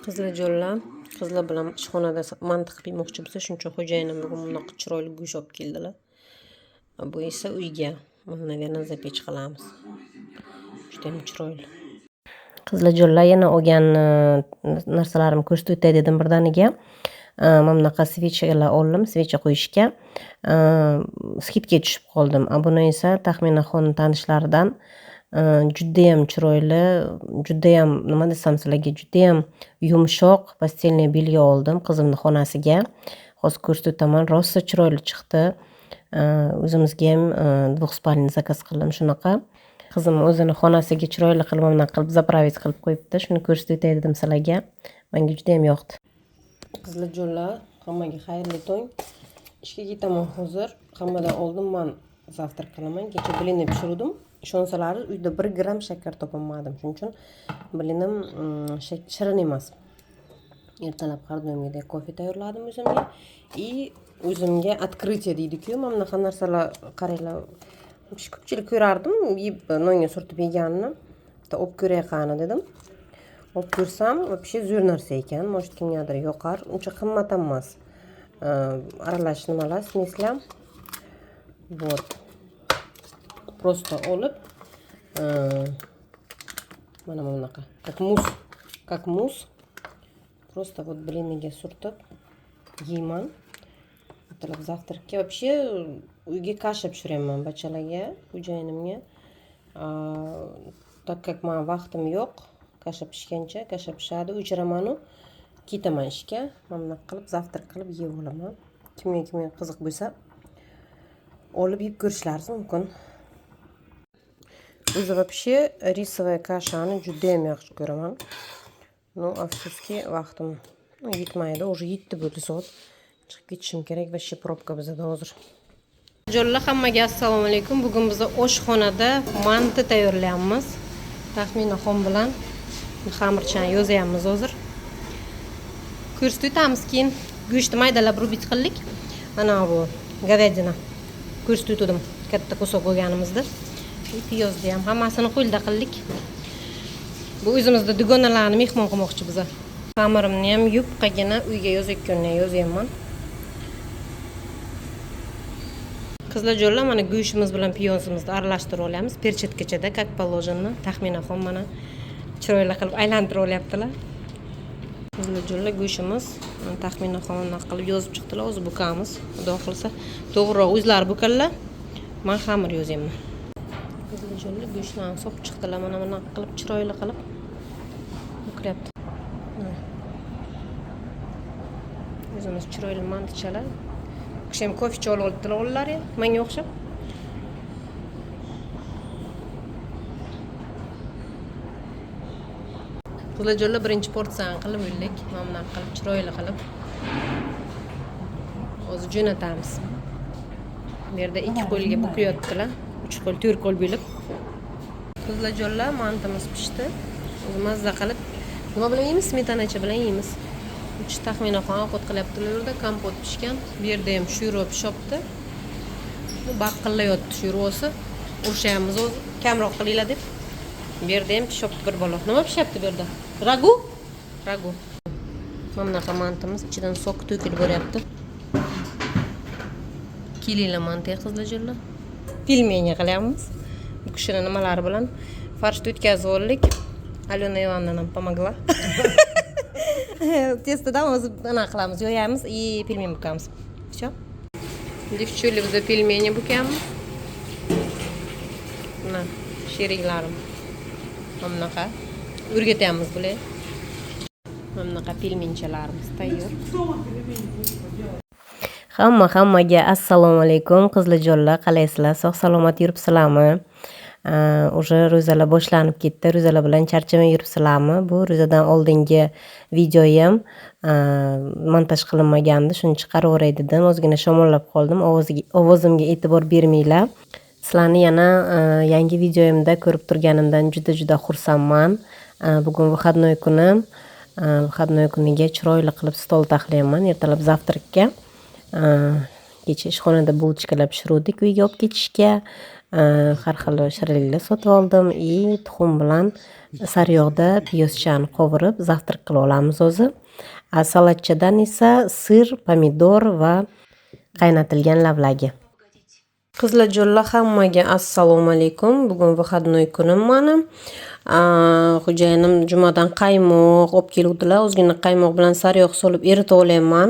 Qizlar jo'llar, qizlar bilan ishxonada mantiq qilmoqchi bo'lsa, shuncha xo'jayinim bugun bunaqa chiroyli go'sht olib keldilar. Bu esa uyga, naверное, zapech qilamiz. Juda ham chiroyli. Qizlar jo'llar yana olgan narsalarimni ko'rsatib o'tay dedim birdaniga. Mana bunaqa svechalar oldim, svecha qo'yishga. Skidga tushib qoldim. Buni esa Taxminaxon tanishlaridan judayam chiroyli, judayam nima desam sizlarga, judayam yumshoq pastelniy belgi oldim qizimning xonasiga. Hozir ko'rsatib o'taman, rosa chiroyli chiqdi. O'zimizga ham двухспальный zakaz qildim shunaqa. Qizim o'zini xonasiga chiroyli qilib mana qilib zapravить qilib qo'yibdi. Shuni ko'rsatib o'tay dedim sizlarga. Menga juda ham yoqdi. Qizlar jo'llar, hammaga xayrli tong. Ishga ketaman hozir. Hammadan oldin men zavtrak qilaman. Kecha blinni pishirdim. Ishonsalaringiz, uyda 1 gram shakar topolmadim. Shuning uchun blinim shirin emas. Ertalab har doimgidek kofe tayyorladim o'zimga. O'zimga открытие deydi-ku, mana bunaqa narsalar qaranglar. Ko'pchilik ko'rardim, yeb nonga surtib yeganini. Bitta olib ko'ray qani dedim. Olib ko'rsam, вообще zo'r narsa ekan. Может, kimgadir yoqar. Uncha qimmat ham emas. Aralash nimalar, smeslar. Вот. Просто olib mana bunaqa, как muz. Просто вот bliniga surtib yeyman. Ertalab zavtrakka вообще uyga kasha pishiraman bachalarga, xo'jayinimga. Так как men vaqtim yo'q, kasha pishgancha, kasha pishadi, o'chiraman u, ketaman ishga. Mana bunaqa qilib zavtrak qilib yeb olaman. Kimga qiziq bo'lsa, olib yeb ko'rishlaringiz mumkin. O'zi вообще рисовая kashani juda ham yaxshi ko'raman. No, afsuski vaqtim yetmaydi. Уже yetdi bo'ldi soat. Chiqib ketishim kerak va shi probka bizda hozir. Jo'llar, hammaga assalomu alaykum. Bugun biz oshxonada manti tayyorlayapmiz. Taxminaxon bilan xamirchani yozyapmiz hozir. Ko'rsatib o'tamiz keyin. Go'shtni maydalab rubit qildik. Mana bu говядина. Ko'rsatib o'tdim. Katta qosok bo'lganimizda. Piyozni ham hammasini qo'lda qildik. Bu o'zimizda dugonalarni mehmon qilmoqchi biz. Xamirimni ham yupqagina uyga yozayotganini yozyapman. Qizlar jo'llar, mana go'shtimiz bilan piyozimizni aralashtirib olamiz. Perchetkachada, как положено. Taxminaxon mana chiroyli qilib aylantirib olyaptilar. Qizlar jo'llar, go'shtimiz Taxminaxon qilib yozib chiqdilar. O'zi bukamiz. Xudo xolsa to'g'riroq o'zlari bukanlar. Men xamir yozyapman. Qizlar jo'llar, go'shtlarni sop chiqdilar. Mana buni qilib chiroyli qilib bukyapti. O'zimiz chiroyli mantichalar. Kishim kofe olib oldilar ular, menga o'xshab. Qizlar jo'llar, birinchi porsiyani qilib o'ydik. Mana bunaqa qilib chiroyli qilib hozir jo'natamiz. Bu yerda 2 qo'lga bukyaptilar. 3 qo'l, 4 qo'l bo'lib. Qizlar jo'llar, mantimiz pishdi. O'zi mazza qilib nima bilan yeymiz? Smetanacha bilan yeymiz. Uch Taxminaxon ovqat qilyaptilar yerda, kompot pishgan. Bu yerda ham shuro pishibdi. Bu baqillayotdi shurosi. Urishyapmiz o'zi, kamroq qilinglar deb. Bu yerda ham pishibdi bir bola. Nima pishyapti bu yerda? Ragu? Ragu. Mana bunaqa mantimiz ichidan sok to'kilib boryapti. Kelinglar manti qizlar jo'llar. Pelmeni qilyapmiz. Bu kishini nimalari bilan farshni o'tkazib oldik. Alyona Ivanovna ham pomogla. Testodan o'zi ana qilamiz, yoyamiz, pelmen bukamiz. Всё. Девчули biz pelmeni bukamiz. Mana sheriklarim. Mana bunaqa o'rgatyapmiz bular. Mana bunaqa pelmenchalarimiz tayyor. Hammaga assalomu alaykum qizlar jo'llar, qalaysizlar? Sog' salomat yuribsizlarmi? Уже ro'zalar boshlanib ketdi. Ro'zalar bilan charchamay yuribsizlarmi? Bu ro'zadan oldingi videoyam montaj qilinmagandi. Shuni chiqarib o'ray dedim. Ozgina shamollab qoldim. Ovozimga e'tibor bermanglar. Sizlarni yana yangi videoyimda ko'rib turganimdan juda xursandman. Bugun выходной kunim. Выходной kuniga chiroyli qilib stol taxlayapman. Ertalab zavtrakka. Kecha ishxonada bulchkalar pishirdik uyga olib ketishga. Har xil shirinliklar sotib oldim. Tuxum bilan sariyog'da piyozchani qovurib zavtrak qilib olamiz o'zi. Salatchadan esa sir, pomidor va qaynatilgan lavlagi. Qizlarjonlar, hammaga assalomu alaykum. Bugun выходной kunim mani. Xo'jayinim jumadan qaymoq olib keluvdilar. Ozgina qaymoq bilan sariyog' solib eritib olayman.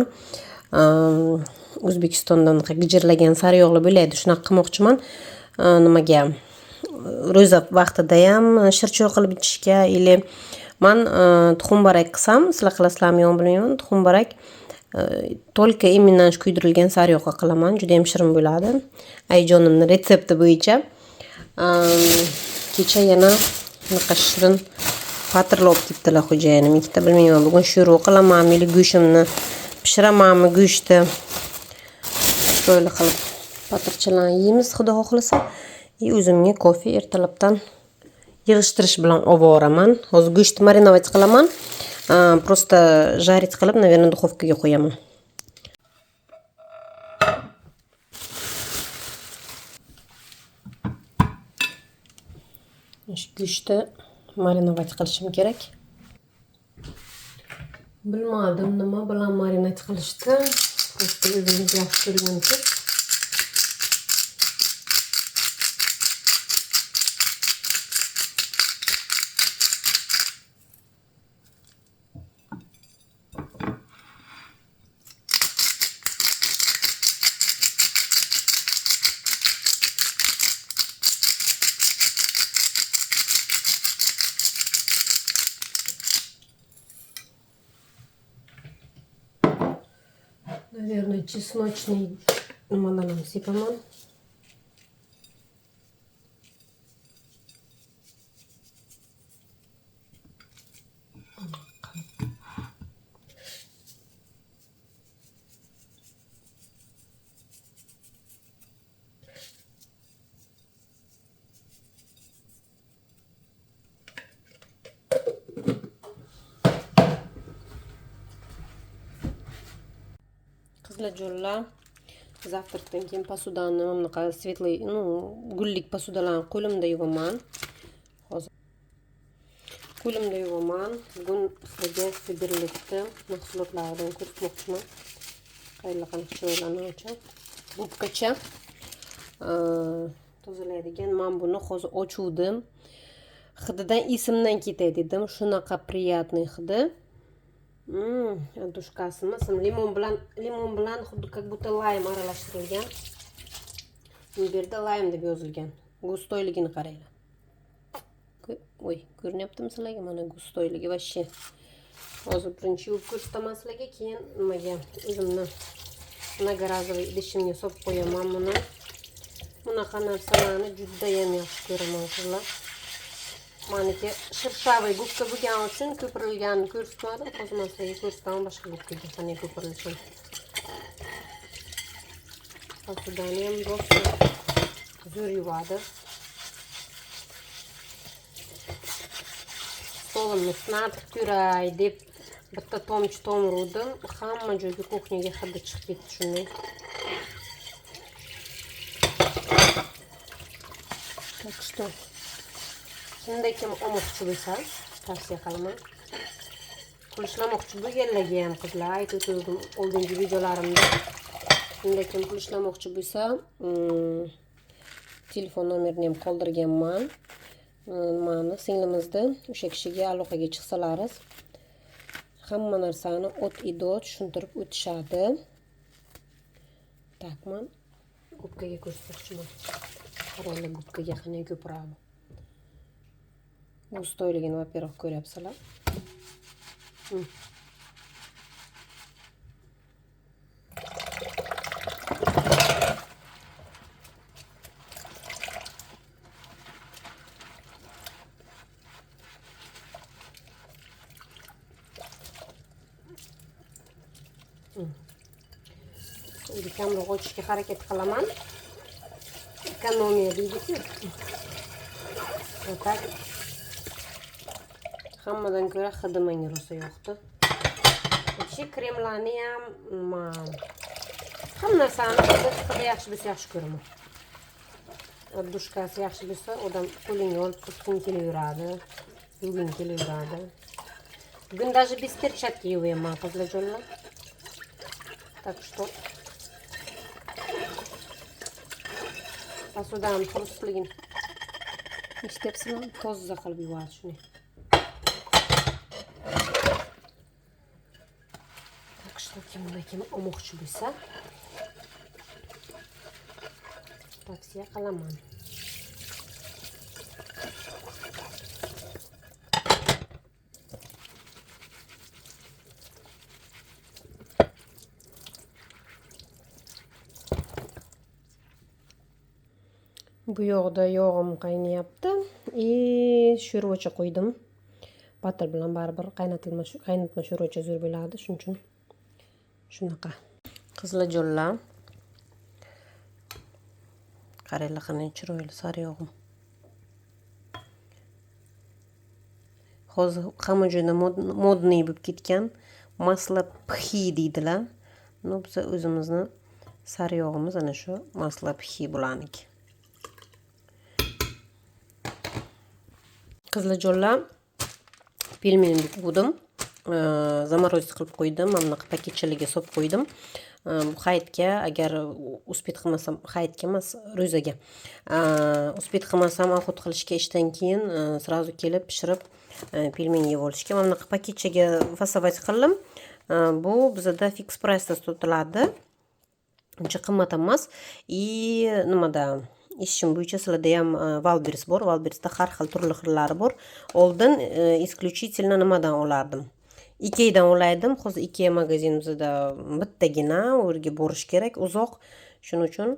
O'zbekistondan gijirlagan sariyog'lar bo'ladi. Shunaqa qilmoqchiman. Nimaga? Ro'za vaqtida ham shirchoy qilib ichishga, ili men tuxumbarak qilsam, sizlar qilasizlarmi yo'qmi bilmayman. Tuxumbarak только именно kuydirilgan sariyog'ga qilaman. Juda ham shirin bo'ladi. Ayjonimning retsepti bo'yicha. Kecha yana bunaqa shirin patirlar olib kelibdilar xo'jayinim. Ikkita bilmayman, bugun sho'rva qilamanmi yoki go'shtimni pishiramanmi go'shtni. Shunday qilib patirchalarni yeymiz, xudo xohlasa. O'zimga kofe ertalabdan yig'ishtirish bilan olib boraman. Hozir go'shtni marinovat qilaman. Просто жарить qilib, наверное, duxovkaga qo'yaman. Go'shtni marinovat qilishim kerak. Bilmadim nima bilan marinovat qilishdi. Просто o'zim yaxshi ko'rgancha. Наверное, чесночный мананом сыпаем. Qizlarjonlar, zavtrakdan keyin posudani bunaqa svetliy, gullik posudalarni qo'limda yuvaman. Hozir qo'limda yuvaman. Bugun sizlarga Fiberlikni mahsulotlaridan ko'rsatmoqchiman. Qayerlar chiroylanuvchi. Gubkacha tozalaydigan. Men buni hozir ochuvdim. Hididan esimdan ketay dedim. Shunaqa приятный hidi. Dushkasimiz limon bilan xuddi как будто laym aralashtirilgan. Bu yerda laym deb yozilgan. Gustoyligini qaranglar. Voy, ko'rinyaptimi sizlarga? Mana gustoyligi вообще. Hozir birinchi yuvib ko'rsataman sizlarga, keyin nimaga o'zimni многоразовый idishimga solib qo'yaman buni. Bunaqa narsalarni juda ham yaxshi ko'raman qizlar. Maniki shirshavay gubka bo'lgani uchun ko'pirilganini ko'rsatmadim. Hozir men sizlarga ko'rsataman boshqa gubkaga qanday ko'pirilishini. Posudani ham rosa zo'r yuvadi. Stolimni sinartib ko'ray deb bitta tomchi to'miruvdim. Hamma joyga kuxnyaga hidi chiqib ketdi shunday. Так что shunday kim olmoqchi bo'lsa, tavsiya qilaman. Pulishlamoqchi bo'lganlarga ham qizlar, aytib o'tdim oldingi videolarimda. Shunday kim pulishlamoqchi bo'lsa, telefon nomerini ham qoldirganman. Mani singlimizni o'sha kishiga aloqaga chiqsalaringiz, hamma narsani o't-idot tushuntirib o'tishadi. Tak, men gubkaga ko'rsatmoqchiman. Qaranglar, gubkaga qanday ko'piradi. Gustoyligini во-первых ko'ryapsizlar. Kamroq ochishga harakat qilaman. Ekonomiya deydi-ku. Tak. Hammadan ko'ra hidi menga rosa yoqdi. Ichi kremlarni ham hamma narsani hidi yaxshi bo'lsa yaxshi ko'raman. Dushkasi yaxshi bo'lsa, odam qo'lingga olib tutqun kelaveradi. Bugün kelaveradi. Bugun даже без перчатки yuvaman qizlarjonlar. Так что посудам turistligini ishtepsizmi? Toza qilib yuvadi shuni. Так что kim olmoqchi bo'lsa, tavsiya qilaman. Bu yoqda yog'im qaynayapti. Sho'rvacha qo'ydim. Batir bilan baribir qaynatma sho'rvacha zo'r bo'ladi, shuning uchun shunaqa. Qizlarjonlar. Qaranglar qanday chiroyli sariyog'im. Hozir hamma joyda modniy bo'lib ketgan masla pxi deydilar. Biz o'zimizni sariyog'imiz ana shu masla pxi bo'laniki. Qizlarjonlar, pelmenimni quvdim. Zamorozit qilib qo'ydim. Mana bunaqa paketchalarga solib qo'ydim. Bu hayitga, agar uspet qilmasam, hayitga emas, ro'zaga. Uspet qilmasam, ovqat qilishga ishdan keyin srazu kelib pishirib pelmen yeb olishga. Mana bunaqa paketchaga fasovat qildim. Bu bizda fix price'da sotiladi. Uncha qimmat emas. Nimada eshitishim bo'yicha sizlarda ham Wildberries bor. Wildberriesda har xil turli xillari bor. Oldin исключительно nimadan olardim? Ikeadan olaydim. Hozir Ikea magazinimizda bittagina, u yerga borish kerak, uzoq. Shuning uchun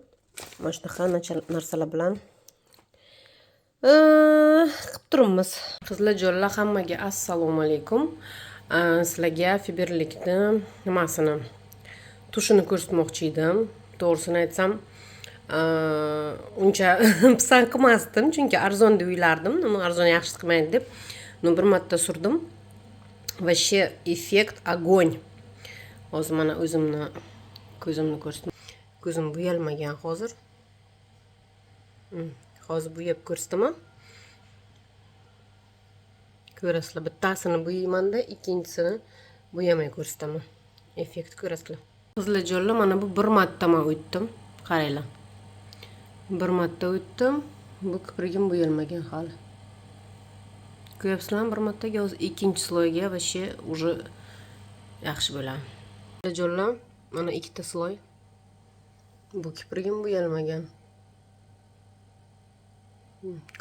mana shunaqa narsalar bilan qilib turibmiz. Qizlarjonlar, hammaga assalomu alaykum. Sizlarga fiberlikni nimasini, tushini ko'rsatmoqchi edim. To'g'risini aytsam, uncha pisand qilmasdim, chunki arzon deb o'ylardim. Nima arzon yaxshi chiqmaydi deb. Bir marta surdim. Вообще effekt огонь. Hozir mana o'zimni ko'zimni ko'rsatdim. Ko'zim bo'yalmagan hozir. Hozir bo'yab ko'rsataman. Ko'rasizlar, bittasini bo'yaymanda, ikkinchisini bo'yamay ko'rsataman. Effekt ko'rasizlar. Qizlarjonlar, mana bu bir marta men o'tdim. Qaranglar. Bir marta o'tdim. Bu kiprigim bo'yalmagan hali. Ko'ryapsizlarmi, bir martaga hozir ikkinchi sloyga вообще уже yaxshi bo'ladi. Qizlarjonlar, mana ikkita sloy. Bu kiprigim bo'yalmagan.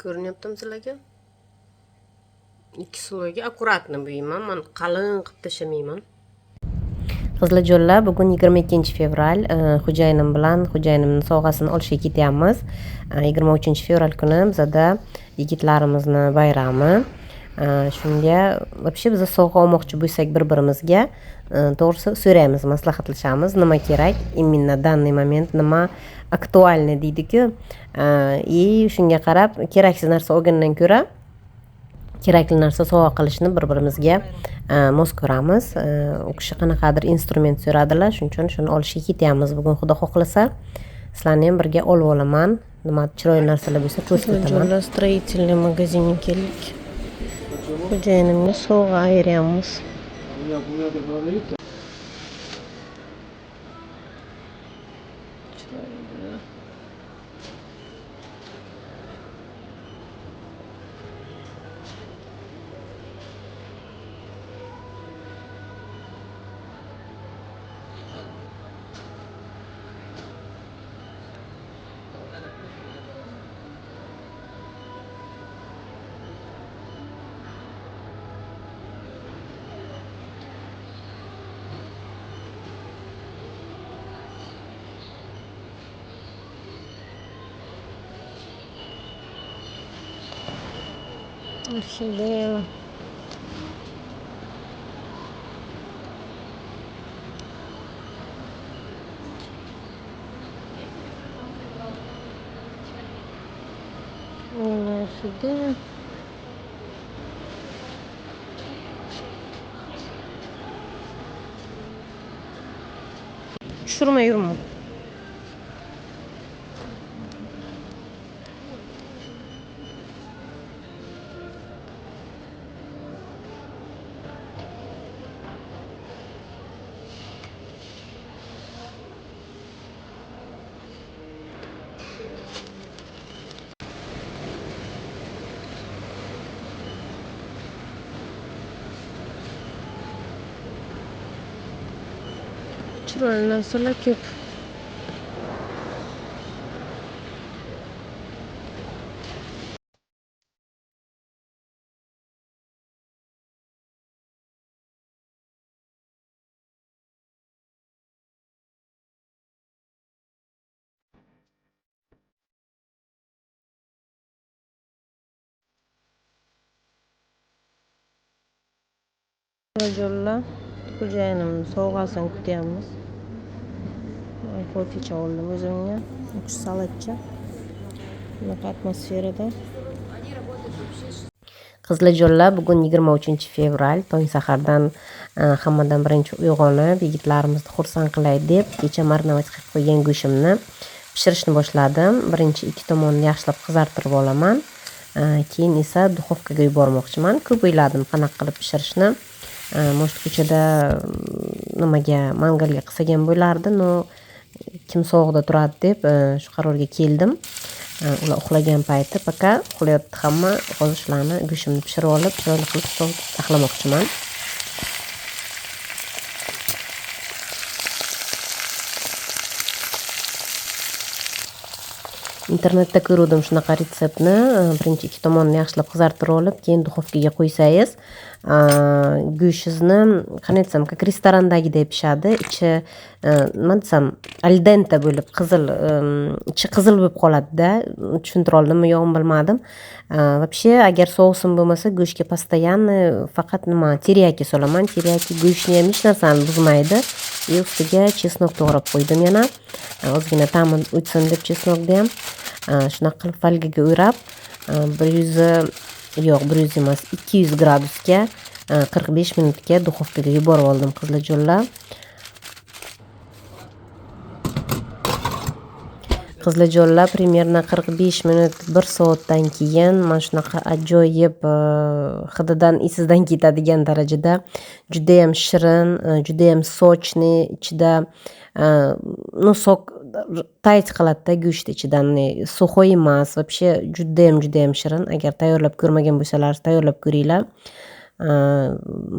Ko'rinyaptimi sizlarga? Ikki sloyga akkuratni bo'yayman. Men qalin qilib tashamayman. Qizlarjonlar, bugun 22-fevral. Xo'jayinim bilan xo'jayinimning sovg'asini olishga ketyapmiz. 23-fevral kuni bizda yigitlarimizni bayrami. Shunga вообще biz sovg'a olmoqchi bo'lsak bir-birimizga, to'g'risi so'raymiz, maslahatlashamiz, nima kerak, именно данный moment nima aktualni deydi-ku. Shunga qarab keraksiz narsa olgandan ko'ra kerakli narsa sovg'a qilishni bir-birimizga mos ko'ramiz. U kishi qanaqadir instrument so'radilar, shuning uchun shuni olishga ketyapmiz. Bugun Xudo xohlasa sizlarni ham birga olib olaman. Nima chiroyli narsalar bo'lsa ko'rsataman. Stроительный magazinga keldik. Xo'jayinimga sovg'a ayryapmiz. Orxideya. Orxideya. Tushirma, yurma. chiroyli narsalar ko'p. Jo'lla xo'jayinimni sovg'asini kutyapmiz. Kofe oldim o'zimga. 3 salatcha. Bunaqa atmosferada. Qizlarjo'lla, bugun 23-fevral. Tong sahardan hammadan birinchi uyg'onib, yigitlarimizni xursand qilay deb kecha marinovat qilib qo'ygan go'shtimni pishirishni boshladim. Birinchi ikki tomonni yaxshilab qizartirib olaman. Keyin esa duxovkaga yubormoqchiman. Ko'p o'yladim qanaqa qilib pishirishni. Может, ko'chada nimaga mangalga qilsagan bo'lardi, no kim sovuqda turadi deb shu qarorga keldim. Ular uxlagan payti paka uxlayapti hamma. Hozir shularni go'shtimni pishirib olib, chiroyli qilib saqlamoqchiman. Internetda ko'rdim shunaqa retseptni. Birinchi ikki tomonni yaxshilab qizartirib olib, keyin duxovkaga qo'ysangiz, go'shingizni qanday desam, как restorandagidek pishadi. Ichi nima desam, al dente bo'lib ichi qizil bo'lib qoladi-da. Tushuntira oldimmi, yo'qmi bilmadim. Вообще, agar sousim bo'lmasa, go'shtga постоянно faqat nima teriyaki solaman. Teriyaki go'shtni ham hech narsani buzmaydi. Ustiga chesnok to'g'rab qo'ydim yana. Ozgina ta'mi o'tsin deb chesnokni ham shunaqa qilib folgaga o'rab 100 emas 200 gradusga 45 minutga duxovkaga yuborib oldim qizlarjo'lla. Qizlarjo'lla примерно 45 minut 1 soatdan keyin mana shunaqa ajoyib hididan esizdan ketadigan darajada juda ham shirin, juda ham sochniy, ichida sok tayt qiladi-da go'sht ichidan, suxoy emas, вообще juda ham shirin. Agar tayyorlab ko'rmagan bo'lsalaringiz, tayyorlab ko'ringlar.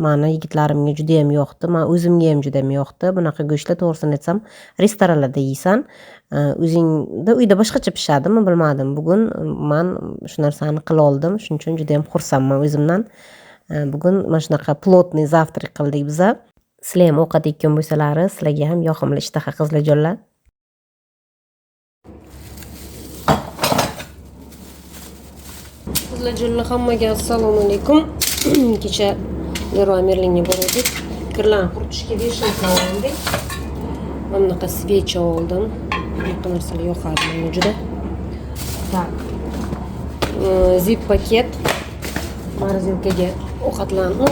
Mana yigitlarimga juda ham yoqdi, men o'zimga ham juda ham yoqdi. Bunaqa go'shtlar to'g'risini aytsam, restoranlarda yeysan, o'zingda uyda boshqacha pishadimi bilmadim. Bugun men shu narsani qila oldim, shuning uchun juda ham xursandman o'zimdan. Bugun mana shunaqa plotniy zavtrak qildik biz. Sizlar ham ovqat yeyotgan bo'lsalaringiz, sizlarga ham yoqimli ishtaha qizlarjo'lla. Qizlarjo'lla, hammaga assalomu alaykum. Kecha Leroy Merlinga bordik. Kirlarni quritishga veshilka oldik. Mana bunaqa svecha oldim. Bunaqa narsalar yoqadi menga juda. Tak. Zip paket. Morozinkaga ovqatlarni,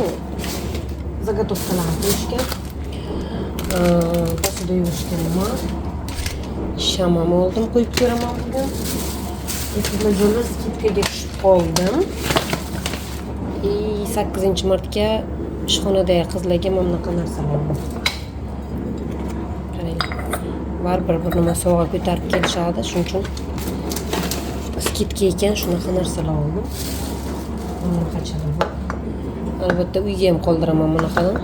заготовкаlarni qo'yishga. Posuda yuvishga nima? Shamam oldim, qo'yib ko'raman bugun. Qizlarjo'lla, skidkaga tushib qoldim. 8-martga ishxonada qizlarga mana bunaqa narsalar oldim. Qarang. Baribir bir nima sovg'a ko'tarib kelishadi, shuning uchun skidka ekan shunaqa narsalar oldim. Bunaqachalar bor. Albatta uyga ham qoldiraman bunaqadan.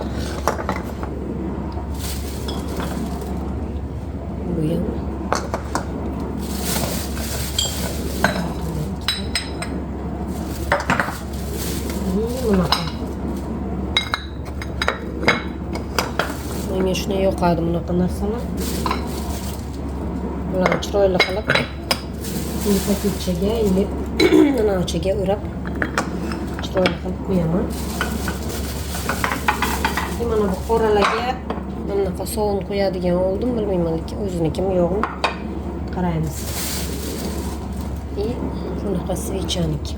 Bu ham bunaqa. Menga shunday yoqadi bunaqa narsalar. Bularni chiroyli qilib paketchaga, nanachaga o'rab chiroyli qilib qo'yaman. Mana bu qoralarga mana bunaqa sovun qo'yadigan oldim, bilmayman lekin o'zinikimi yo'qmi. Qaraymiz. Bunaqa svechaniki.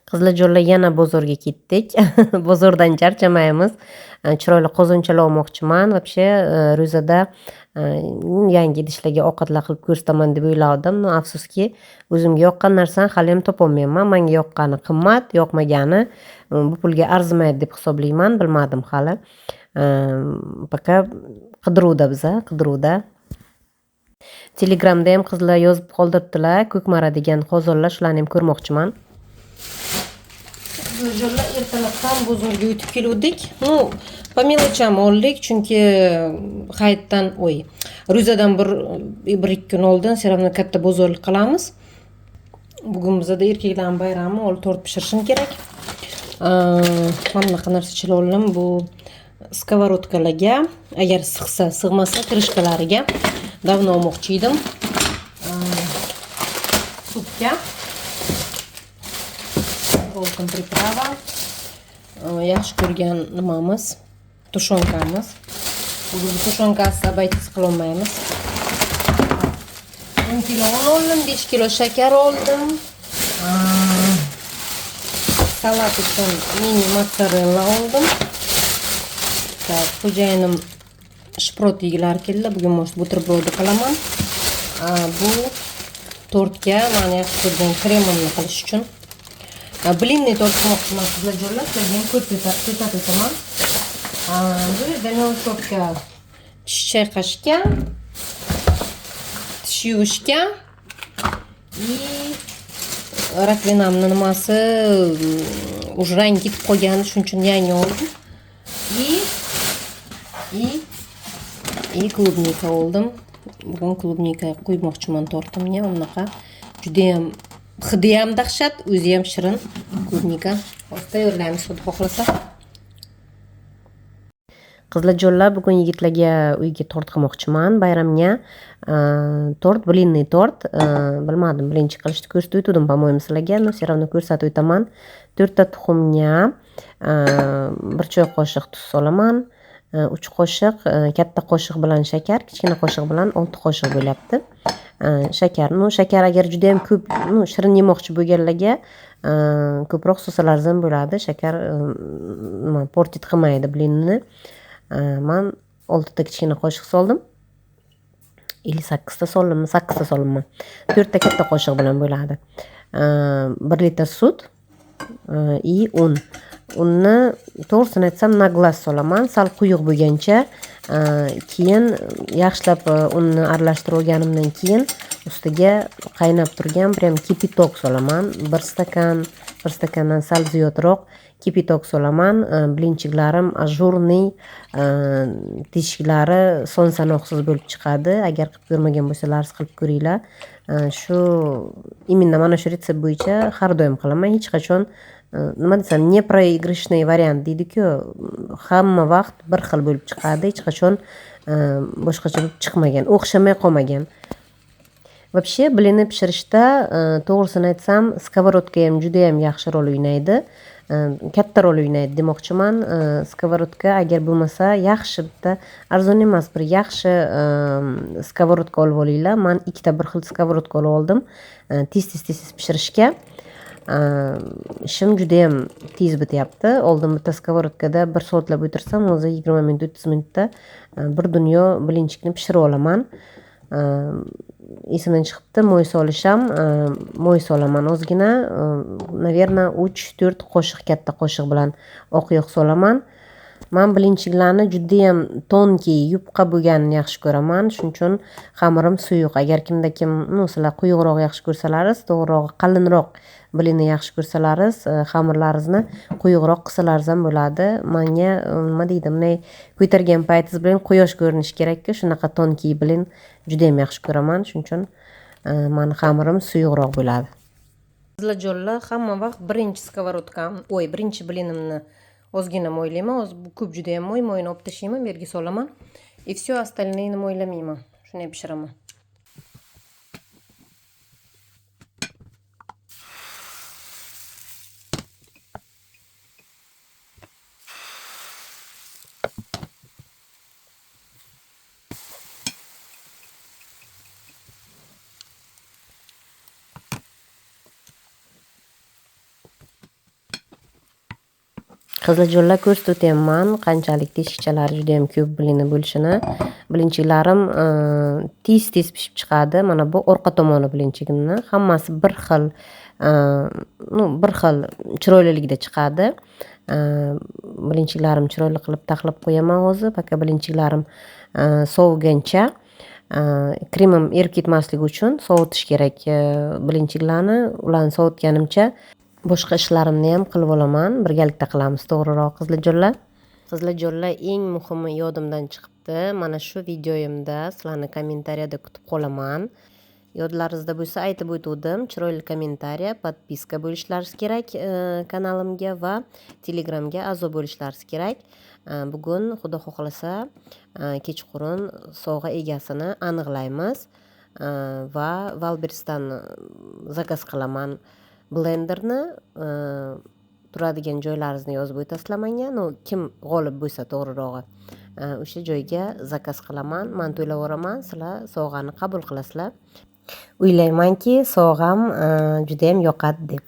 Qizlarjo'lla, yana bozorga ketdik. Bozordan charchamaymiz. Chiroyli qozonchalar olmoqchiman. Вообще, ro'zada yangi idishlarga ovqatlar qilib ko'rsataman deb o'yladim. Afsuski, o'zimga yoqqan narsani hali ham topolmayman. Menga yoqqani qimmat, yoqmagani bu pulga arzimaydi deb hisoblayman, bilmadim hali. Пока qidiruvda biza, qidiruvda. Telegramda ham qizlar yozib qoldiribdilar, ko'kmara degan qozonlar, shularni ham ko'rmoqchiman. Jo'jalar ertalabdan bozorga o'tib keldik. Po mелочам oldik, chunki hayitdan, ro'zadan bir ikki kun oldin seramda katta bozorlik qilamiz. Bugun bizda erkaklarning bayrami, tort pishirishim kerak. Mana bunaqa narsachilar oldim. Bu skavorotkalarga, agar sig'sa, sig'masa krishkalariga davno olmoqchi edim. Supga oldim priprava. Yaxshi ko'rgan nimamiz, tushonkamiz. Bugun tushonkasiz abaytis qilolmaymiz. 10 kilo un oldim, 5 kilo shakar oldim. Salat uchun mini mozzarella oldim. Xo'jayinim shprot yegilar keldi. Bugun buterbrod qilaman. Bu tortga men yaxshi ko'rgan kremimni qilish uchun. Blinni tort qilmoqchiman sizlarga. Keyin ko'rsataman. Bu yerda no'shokka tish chayqashga, tish yuvishga rakvinamni nimasi уже rangi ketib qolgan, shuning uchun yangi oldim. Klubnika oldim. Bugun klubnika qo'ymoqchiman tortimga. Unaqa juda ham hidi ham dahshat, o'zi ham shirin klubnika. Hozir tayyorlaymiz, xudo xohlasa. Qizlarjonlar, bugun yigitlarga uyga tort qilmoqchiman bayramga. Tort, blinni tort. Bilmadim, birinchi qilishni ko'rsatib o'tdim, по-моему, sizlarga. Seravni ko'rsatib o'taman. 4 ta tuxumga 1 choy qoshiq tuz solaman. 3 qoshiq, katta qoshiq bilan shakar, kichkina qoshiq bilan 6 qoshiq bo'lyapti. Shakar agar juda ham ko'p, shirin yemoqchi bo'lganlarga ko'proq solsalar ham bo'ladi. Shakar portit qilmaydi blinni. Men 6 ta kichkina qoshiq soldim. 58 ta soldimmi? 8 ta soldimman. 4 ta katta qoshiq bilan bo'ladi. 1 litr sut un. Unni to'g'risini aytsam na glas solaman, sal quyuq bo'lgancha, keyin yaxshilab unni aralashtirib olganimdan keyin ustiga qaynab turgan prям kipitok solaman. 1 stakandan sal ziyodroq kipitok solaman. Blinchiklarim ajurniy, teshiklari son sanoqsiz bo'lib chiqadi. Agar qilib ko'rmagan bo'lsalaringiz qilib ko'ringlar. Shu именно mana shu retsept bo'yicha har doim qilaman. Hech qachon nima desam, neproigрышный variant deydi-ku, hamma vaqt bir xil bo'lib chiqadi, hech qachon boshqacha bo'lib chiqmagan, o'xshamay qolmagan. Вообще, blinni pishirishda to'g'risini aytsam, skоворodka ham juda ham yaxshi rol o'ynaydi. Katta rol o'ynaydi demoqchiman. Skоворodka agar bo'lmasa, yaxshi bitta arzon emas, bir yaxshi skоворodka olib olinglar. Men 2 ta bir xil skоворodka olib oldim. Tez pishirishga. Ishim juda ham tez bityapti. Oldin bitta skоворodkada 1 soatlab o'tirsam, hozir 20 minut 30 minutda bir dunyo blinchikni pishirib olaman. Esimdan chiqibdi, mo'y solisham, mo'y solaman ozgina, наверное 3-4 qoshiq katta qoshiq bilan oq yog' solaman. Men blinchiklarni juda ham tonki, yupqa bo'lganini yaxshi ko'raman. Shuning uchun xamirim suyuq. Agar kim sizlar quyuqroq yaxshi ko'rsalaringiz, to'g'riroq qalinroq blinni yaxshi ko'rsalaringiz, xamirlaringizni quyuqroq qilsalaringiz ham bo'ladi. Menga nima deydi, bunday ko'targan paytingiz bilan quyosh ko'rinishi kerak-ku, shunaqa tonki blin juda ham yaxshi ko'raman. Shuning uchun men xamirim suyuqroq bo'ladi. Qizlarjonlar, hamma vaqt birinchi skоворodkam, birinchi blinimni ozgina mo'ylayman. Hozir bu ko'p juda ham mo'yni olib tashlayman, bu yerga solaman. И все остальные mo'ylamayman. Shunday pishiraman. Qizlarjonlar, ko'rsatib o'taman qanchalik teshikchalari juda ham ko'p blinni bo'lishini. Blinchiklarim tez pishib chiqadi. Mana bu orqa tomoni blinchikni. Hammasi bir xil chiroylilikda chiqadi. bilinchiklarim chiroyli qilib taxlab qo'yaman hozir. Faqat bilinchiklarim sovigancha kremim erib ketmasligi uchun sovutish kerak bilinchiklarni. Ularni sovutganimcha boshqa ishlarimni ham qilib olaman. Birgalikda qilamiz, to'g'riroq qizlarjonlar. Qizlarjonlar, eng muhimi yodimdan chiqibdi. Mana shu videoyimda sizlarni kommentariyada kutib qolaman. Yodlaringizda bo'lsa aytib o'tdim. Chiroyli kommentariya, podpiska bo'lishlaringiz kerak kanalimga va Telegramga a'zo bo'lishlaringiz kerak. Bugun Xudo xohlasa kechqurun sovg'a egasini aniqlaymiz va Valbersdan zakaz qilaman blenderni. Turadigan joylaringizni yozib o'tasizlar menga. Kim g'olib bo'lsa to'g'rirog'i o'sha joyga zakaz qilaman. Men to'lab yuboraman, sizlar sovg'ani qabul qilasizlar. O'ylaymanki, sovg'am juda ham yoqadi deb.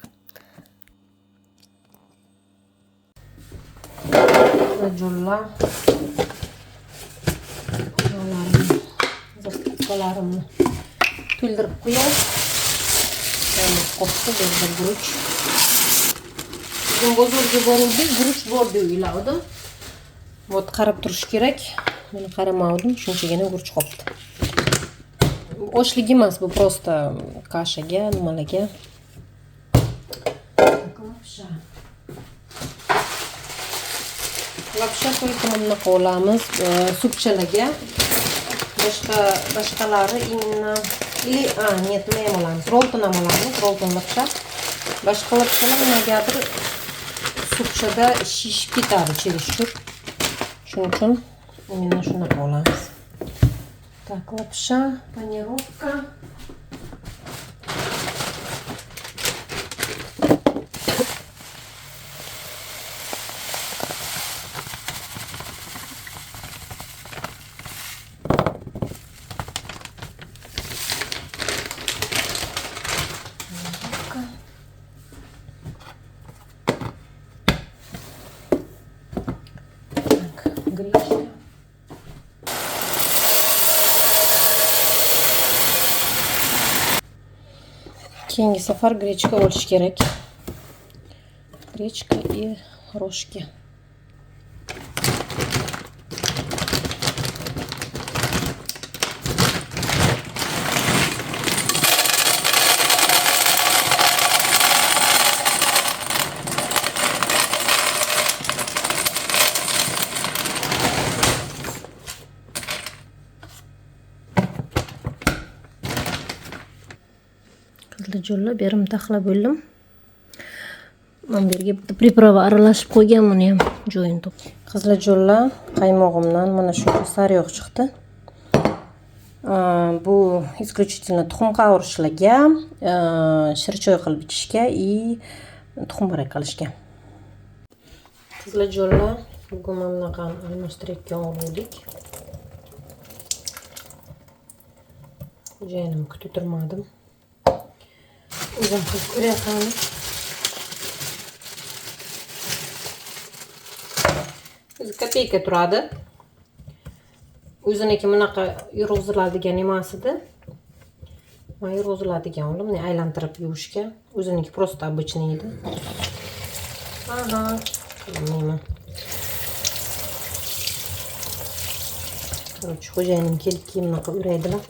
Jonlar, zastavkalarimni to'ldirib qo'yay. Qopda bir guruch. Bugun bozorga boruvdik, guruch bor deb o'yladim. Vot qarab turish kerak. Meni qaramavdim, shunchagina guruch qopdi. Oshlik emas, bu prosta kashaga, nimalarga. Lapsha только bunaqa olamiz, supchalarga. Boshqalari imенно или нет, nima ham olamiz? Rolton ham olamiz, rolton lapsha. Boshqa lapshalar nimagadir supchada shishib ketadi, cherishib. Shuning uchun именно shunaqa olamiz. Так, лапша, панировка. Так, гречка. Keyingi safar grechka olish kerak. Grechka и рожки. Qizlarjonlar, berim taxlab bo'ldim. Men bu yerga bitta priprava aralashib qo'ygan, buni ham joyin top. Qizlarjonlar, qaymog'imdan mana shuncha sariyog' chiqdi. Bu исключительно tuxum qovurishlarga, shirchoy qilib ichishga и tuxum barak qilishga. Qizlarjonlar, bugun mana bunaqani almashtirib oldik. Xo'jayinim kutib turmadim. O'zim qilib ko'ryapman. O'zi kopeyka turadi. O'ziniki bunaqa yurg'iziladigan emas edi. Men yurg'iziladigan oldim, buni aylantirib yuvishga. O'ziniki просто обычный edi. Aha, qilmayman. Короче, xo'jayinim kelib bunaqa o'raydilar.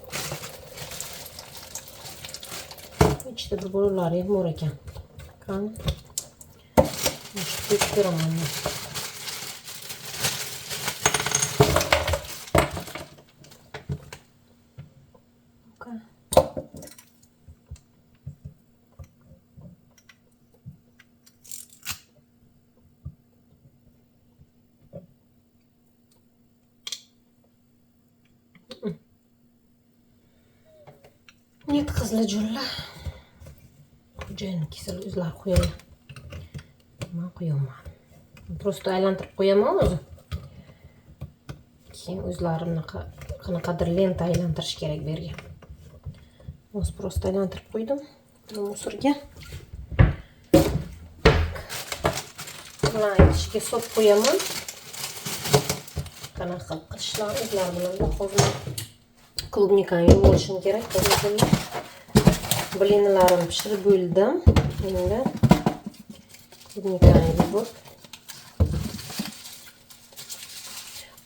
İşte bir borular ham bor ekan. Qani. Qo'yib beraman. Net qizlarjonlar. Xo'jayin kesal o'zlari qo'yadi. Men qo'yaman. Prosta aylantirib qo'yaman o'zi. Keyin o'zlari qanaqadir lenta aylantirish kerak bergan. O'zi prosta aylantirib qo'ydim. Musorga. Bularni ichiga solib qo'yaman. Qanaqa qilishlar o'zlari bilan hozir klubnikani yuvib olishim kerak. Blinlarimni pishirib bo'ldim. Endi klubnikani yuvib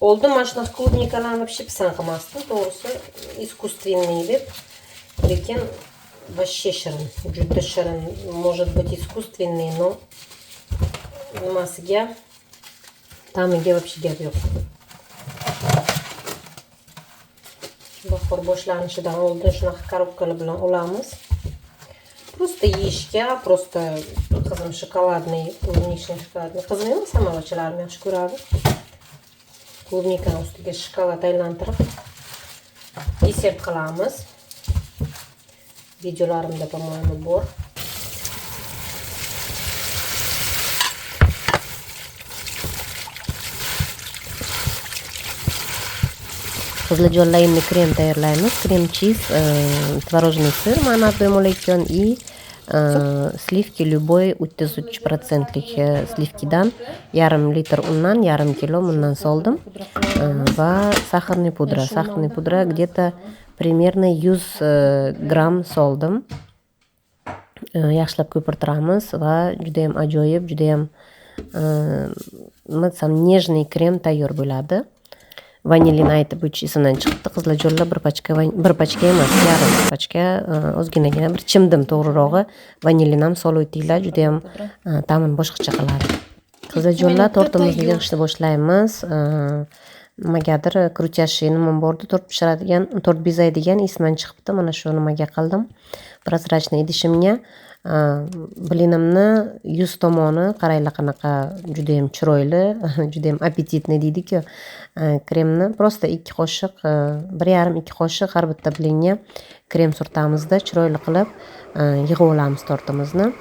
Oldin mana shunaqa klubnikalarni вообще pisand qilmasdim, to'g'risi, искусственный deb. Lekin вообще shirin, juda shirin. Может быть искусственный, но nimasiga, ta'miga вообще gap yo'q. Bahor boshlanishidan oldin shunaqa korobkalar bilan olamiz. Просто yeyishga, просто qizim shokoladniy, клубничный shokoladniy. Qizim emas, hammachilarim yaxshi ko'radi. Klubnikani ustiga shokolad aylantirib desert qilamiz. Videolarimda по-моему bor. Qiziljonlar endi krem tayyorlaymiz. Krem cheese, творожный сыр mana mo'layotgan и sливки любой 33% sливкиdan yarim litr undan yarim kilo undan soldim va saxarniy pudra. Saxarniy pudra где-то примерно 100 gram soldim. Yaxshilab ko'pirtiramiz va juda ham ajoyib, juda ham nima desam, нежный krem tayyor bo'ladi. Vanilin aytib esimdan chiqdi. Qiziljonlar bir pachka emas, yarim pachka, ozginagina bir chimdim to'g'rirog'i. Vanilin ham solib o'tinglar, juda ham ta'mini boshqacha qiladi. Qiziljonlar tortimizni yig'ishni boshlaymiz. Nimagadir krutyashi nima bordi, tort pishiradigan, tort bezaydigan esimdan chiqibdi. Mana shu nimaga qildim. Prozrachniy idishimga blinimni yuz tomoni qaranglar qanaqa juda ham chiroyli, juda ham appetitni deydi-ku. Kremni prosta 2 qoshiq, 1,5-2 qoshiq har bitta blinga krem surtamizda chiroyli qilib yig'ib olamiz tortimizni.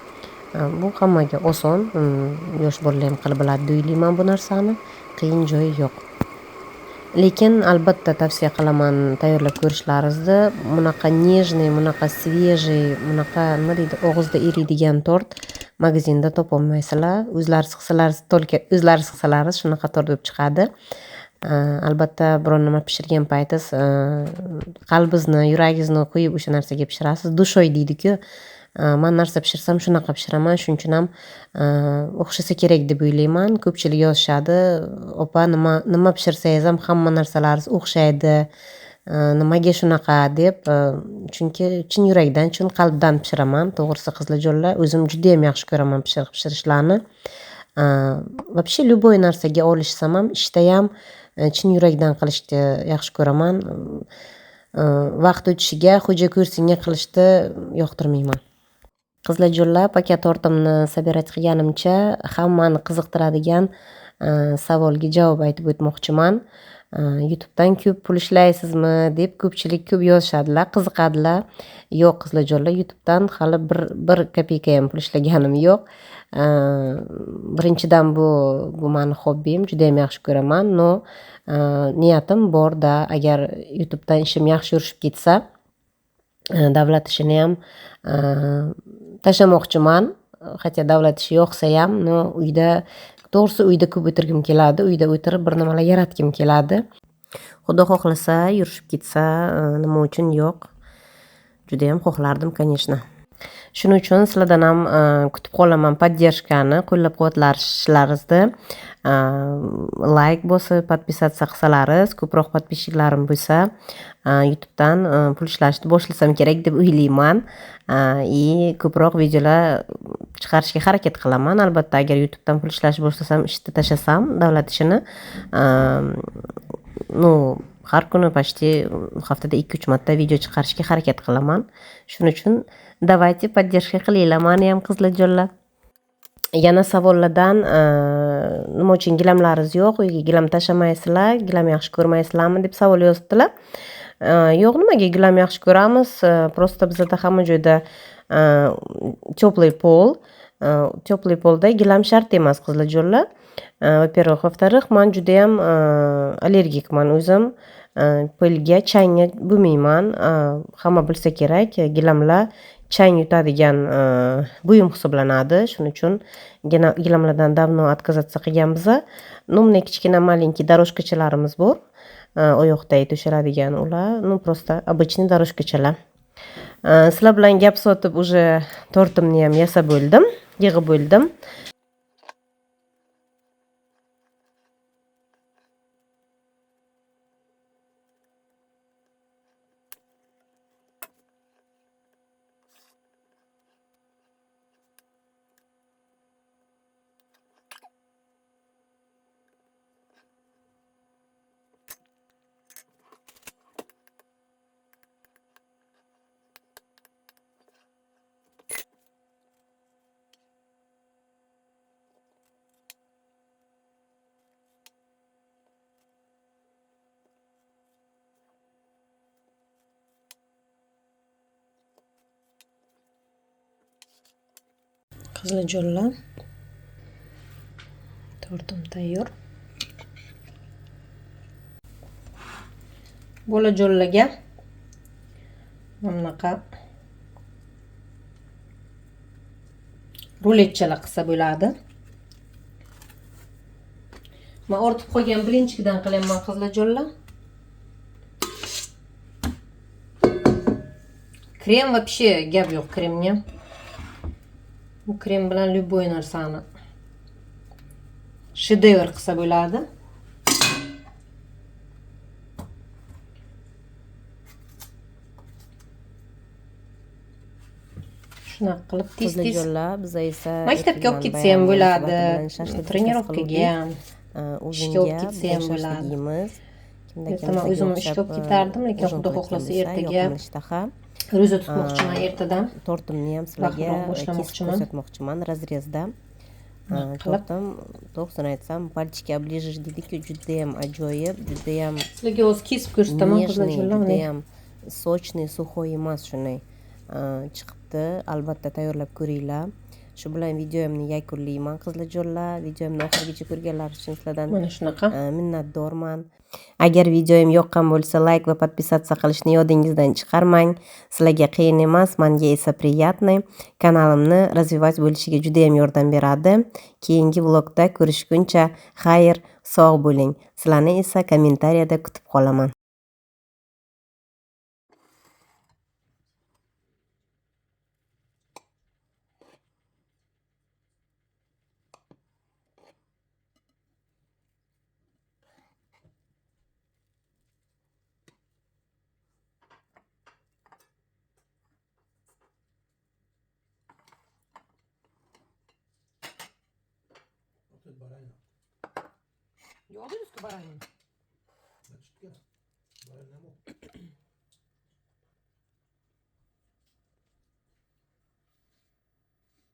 Bu hammaga oson, yosh bolalar ham qilib biladi deyman bu narsani, qiyin joyi yo'q. Lekin albatta tavsiya qilaman tayyorlab ko'rishlaringizni. Bunaqa нежный, bunaqa свежий, bunaqa nima deydi, og'izda eriydigan tort magazinda topolmaysizlar. O'zlaringiz qilsalaringiz shunaqa tort bo'lib chiqadi. Albatta biron nima pishirgan paytingiz qalbingizni, yuragingizni qo'yib o'sha narsaga pishirasiz. Dushoy deydi-ku. Men narsa pishirsam shunaqa pishiraman, shuning uchun ham o'xshasa kerak deb o'ylayman. Ko'pchilik yozishadi, opa nima pishirsangiz ham hamma narsalaringiz o'xshaydi. Nimaga shunaqa deb, chunki chin yurakdan, chin qalbdan pishiraman. To'g'risi qiziljonlar, o'zim juda ham yaxshi ko'raman pishirishlarni. Вообще любой narsaga olishsam ham, ishda ham chin yurakdan qilishni yaxshi ko'raman. Vaqt o'tishiga, xo'ja ko'rsinga qilishni yoqtirmayman. Qiziljonlar, paket tortimni sabirat qilganimcha hammani qiziqtiradigan savolga javob aytib o'tmoqchiman. YouTubedan ko'p pul ishlaysizmi deb ko'pchilik ko'p yozishadilar, qiziqadilar. Yo'q qiziljonlar, YouTubedan hali bir kopeyka ham pul ishlaganim yo'q. Birinchidan bu meni hobbim, juda ham yaxshi ko'raman. No, niyatim bor-da, agar YouTubedan ishim yaxshi yurishib ketsa, davlat ishini ham tashlamoqchiman. Hatto davlat ishi yo'qsa ham, no, to'g'risi uyda ko'p o'tirgim keladi, uyda o'tirib bir nimalar yaratgim keladi. Xudo xohlasa, yurishib ketsa, nima uchun yo'q. Juda ham xohlardim, конечно. Shuning uchun sizlardan ham kutib qolaman поддержканы, qo'llab-quvvatlashlaringizni. Like bosib, подписаться qilsalaringiz, ko'proq подписчиklarim bo'lsa, YouTubedan pul ishlashni boshlasam kerak deb o'ylayman. Ko'proq videolar chiqarishga harakat qilaman. Albatta, agar YouTubedan pul ishlashni boshlasam, ishni tashlasam, davlat ishini, har kuni почти haftada 2-3 marta video chiqarishga harakat qilaman. Shuning uchun давайте поддержка qilinglar meni ham qiziljonlar. Yana savollardan nima uchun gilamlaringiz yo'q, uyga gilam tashlamaysizlar, gilam yaxshi ko'rmaysizlarmi deb savol yozibdilar. Yo'q, nimaga gilam yaxshi ko'ramiz? Prosta bizda hamma joyda теплый pol. Теплый polda gilam shart emas qiziljonlar. Во-первых, во-вторых, men juda ham allergikman o'zim. Polga, changga bo'lmayman. Hamma bilsa kerak, gilamlar chang yutadigan buyum hisoblanadi. Shuning uchun gilamlardan davno отказаться qilganmiz. Nomli kichkina malenький дорожкачalarimiz bor. Oyoqdagi to'shaladigan ular, просто обычный дорожкачalar. Sizlar bilan gap sotib уже tortimni ham yasab bo'ldim, yig'ib bo'ldim. Qizil jo'lla. Tortim tayyor. Bola jo'llaga bunaqa ruletchalar qilsa bo'ladi. Men ortib qo'ygan birinchidan qilaman qizil jo'lla. Krem вообще gap yo'q kremga. Bu krem bilan любой narsani shedevr qilsa bo'ladi. Shunaqa qilib tez-tez biz esa maktabga olib ketsa ham bo'ladi, trenirovkaga ham, ishga olib ketsa ham bo'ladi. Ertaman o'zim ishga olib ketardim, lekin xudo xohlasa ertaga ro'za tutmoqchiman ertadan. Tortimni ham sizlarga kesib ko'rsatmoqchiman razrezda. Tortim to'g'risini aytsam, palchikka оближешь deydi-ku, juda ham ajoyib, juda ham sizlarga hozir kesib ko'rsataman qizlar juda ham sochный, suxoy emas, shunday chiqibdi. Albatta tayyorlab ko'ringlar. Shu bilan videomni yakunlayman qizlar jo'llar. Videomni oxirigacha ko'rganlar uchun sizlardan mana shunaqa minnatdorman. Agar videom yoqqan bo'lsa, like va podpisatsiya qilishni yodingizdan chiqarmang. Sizlarga qiyin emas, menga esa приятный. Kanalimni развивать bo'lishiga juda ham yordam beradi. Keyingi vlogda ko'rishguncha xayr, sog' bo'ling. Sizlarni esa kommentariyada kutib qolaman. Yodingizku barangni. Значит, баранина.